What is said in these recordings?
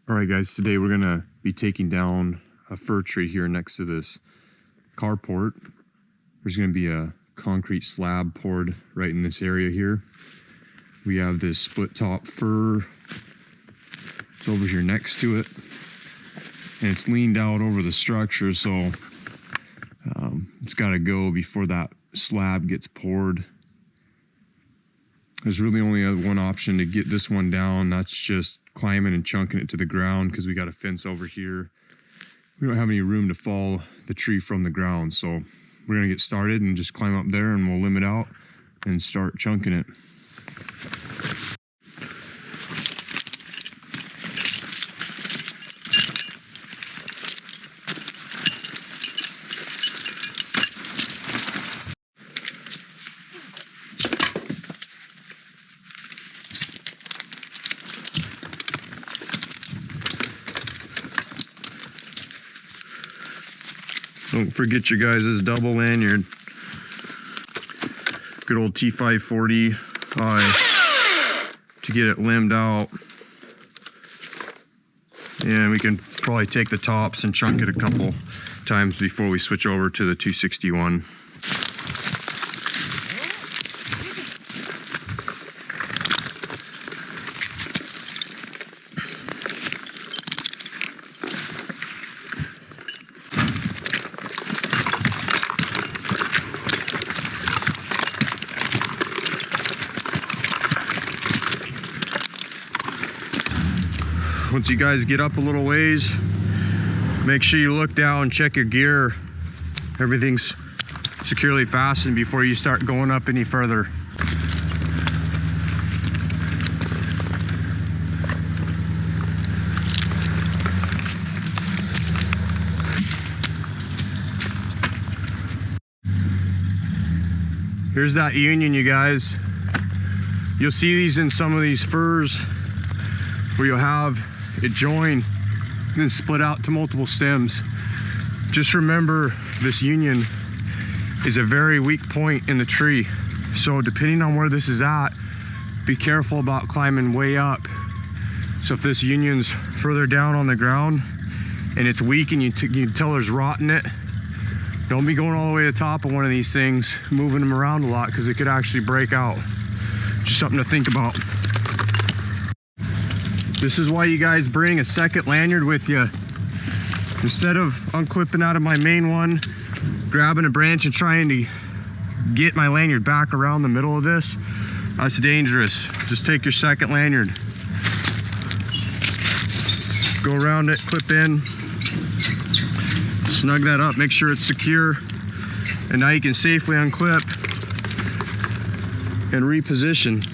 All right, guys, today we're gonna be taking down a fir tree here next to this carport. There's gonna be a concrete slab poured right in this area here. We have this split top fir. It's over here next to it, and it's leaned out over the structure, so it's gotta go before that slab gets poured. There's really only one option to get this one down. That's just climbing and chunking it to the ground, because we got a fence over here. We don't have any room to fall the tree from the ground, so we're gonna get started and just climb up there, and we'll limb it out and start chunking it. Don't forget you guys this double lanyard. Good old T540 to get it limbed out. And we can probably take the tops and chunk it a couple times before we switch over to the 261. Once you guys get up a little ways, make sure you look down, check your gear. Everything's securely fastened before you start going up any further. Here's that union, you guys. You'll see these in some of these firs where you'll have it join and split out to multiple stems. Just remember, this union is a very weak point in the tree. So depending on where this is at, be careful about climbing way up. So if this union's further down on the ground and it's weak and you can tell there's rot in it, don't be going all the way to the top of one of these things, moving them around a lot, because it could actually break out. Just something to think about. This is why you guys bring a second lanyard with you. Instead of unclipping out of my main one, grabbing a branch and trying to get my lanyard back around the middle of this, that's dangerous. Just take your second lanyard. Go around it, clip in, snug that up, make sure it's secure, and now you can safely unclip and reposition.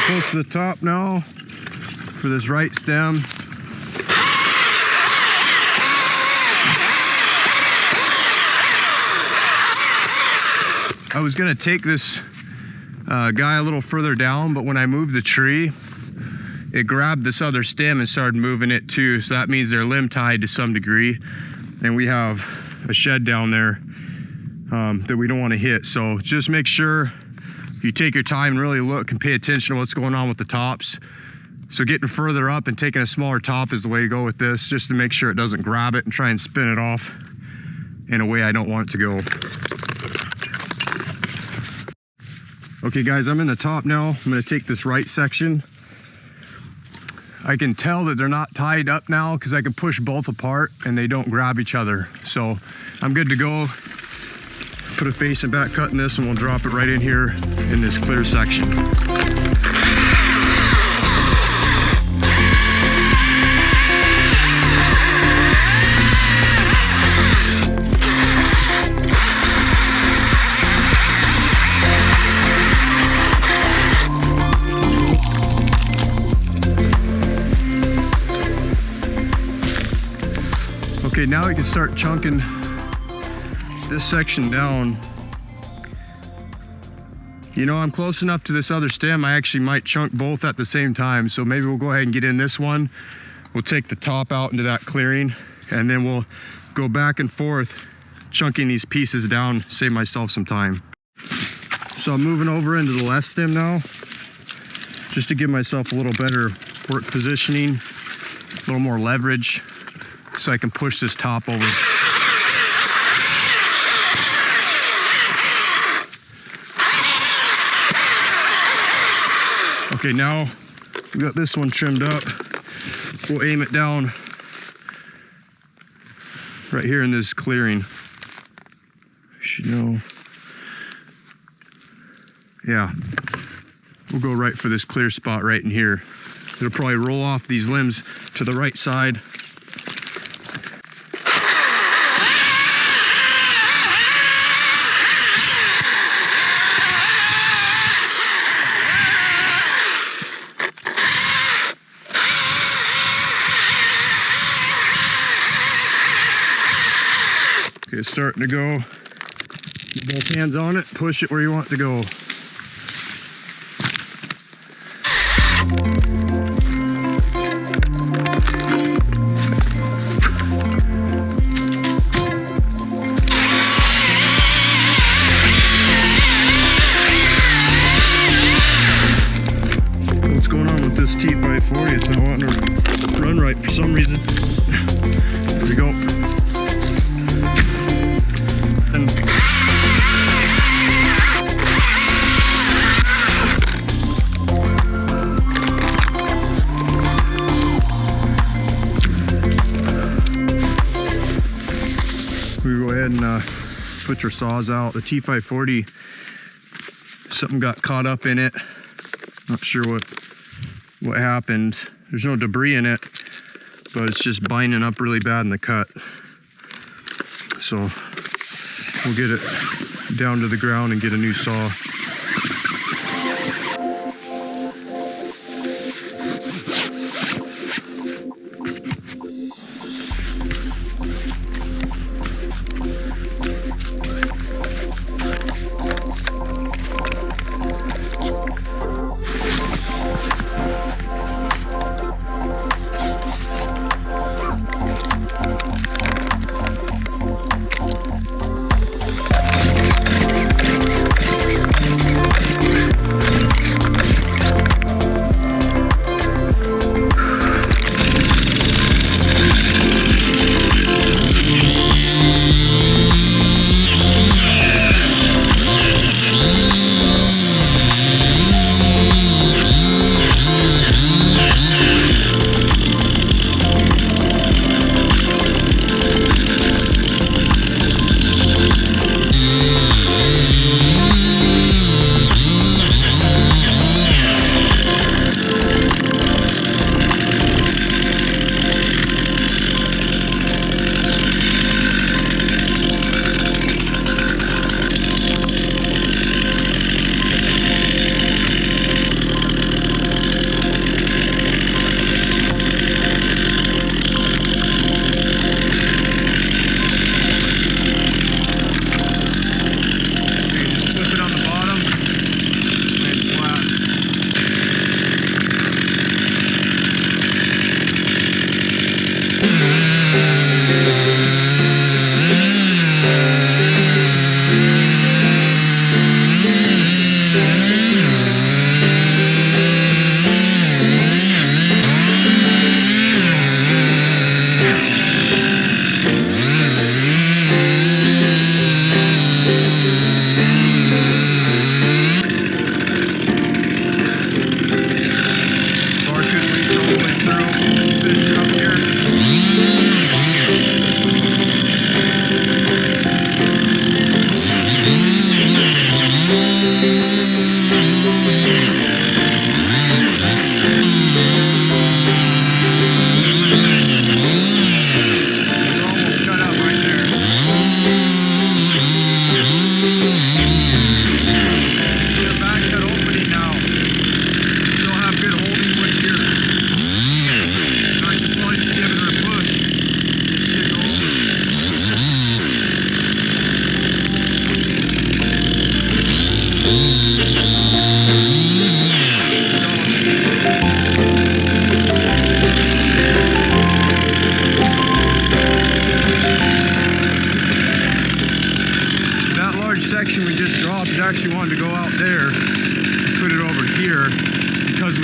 Close to the top now for this right stem. I was gonna take this guy a little further down, but when I moved the tree, it grabbed this other stem and started moving it too. So that means they're limb tied to some degree. And we have a shed down there that we don't want to hit. So just make sure you take your time and really look and pay attention to what's going on with the tops. So getting further up and taking a smaller top is the way to go with this, just to make sure it doesn't grab it and try and spin it off in a way I don't want it to go. Okay guys, I'm in the top now. I'm gonna take this right section. I can tell that they're not tied up now because I can push both apart and they don't grab each other. So I'm good to go. Put a face and back cut in this and we'll drop it right in here in this clear section. Okay, now we can start chunking this section down. You know, I'm close enough to this other stem, I actually might chunk both at the same time. So maybe we'll go ahead and get in this one. We'll take the top out into that clearing and then we'll go back and forth chunking these pieces down, save myself some time. So I'm moving over into the left stem now, just to give myself a little better work positioning, a little more leverage, so I can push this top over. Okay, now we got this one trimmed up. We'll aim it down right here in this clearing. You should know. Yeah, we'll go right for this clear spot right in here. It'll probably roll off these limbs to the right side. Okay, it's starting to go. Get both hands on it, push it where you want it to go. What's going on with this T540? It's not wanting to run right for some reason. There we go. We go ahead and switch our saws out. The T540, something got caught up in it. Not sure what happened. There's no debris in it, but it's just binding up really bad in the cut. So we'll get it down to the ground and get a new saw.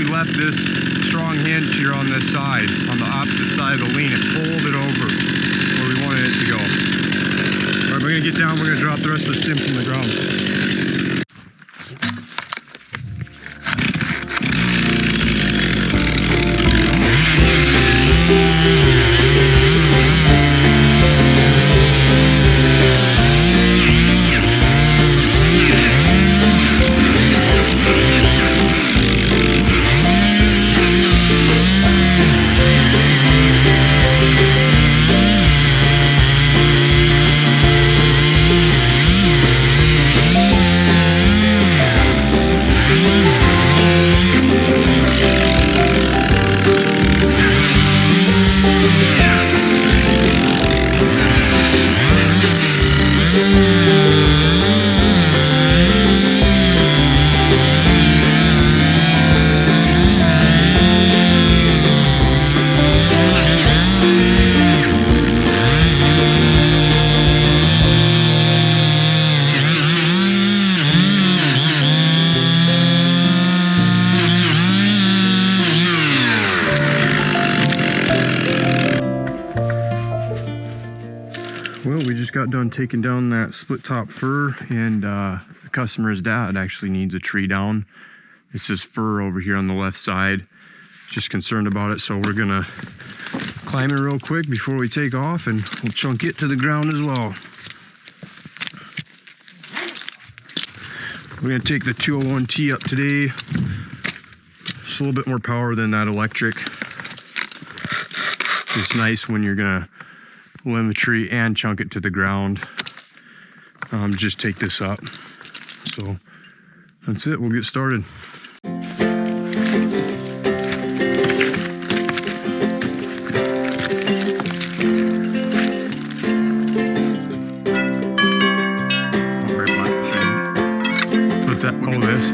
we left this strong hinge here on this side, on the opposite side of the lean. It pulled it over where we wanted it to go. All right, we're gonna get down, we're gonna drop the rest of the stem from the ground. Well, we just got done taking down that split top fir, and the customer's dad actually needs a tree down. It's this fir over here on the left side. Just concerned about it, so we're gonna climb it real quick before we take off, and we'll chunk it to the ground as well. We're gonna take the 201T up today. It's a little bit more power than that electric. It's nice when you're gonna limb a tree and chunk it to the ground. Just take this up. So that's it, we'll get started. What's that? Oh, this?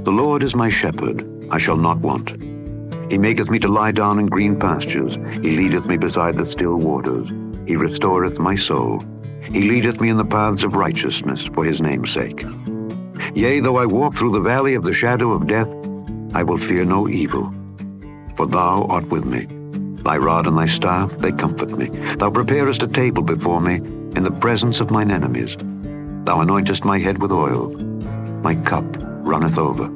The Lord is my shepherd, I shall not want. He maketh me to lie down in green pastures. He leadeth me beside the still waters. He restoreth my soul. He leadeth me in the paths of righteousness for his name's sake. Yea, though I walk through the valley of the shadow of death, I will fear no evil, for thou art with me. Thy rod and thy staff, they comfort me. Thou preparest a table before me in the presence of mine enemies. Thou anointest my head with oil. My cup runneth over.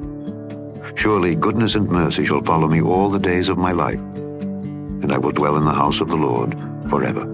Surely goodness and mercy shall follow me all the days of my life, and I will dwell in the house of the Lord forever.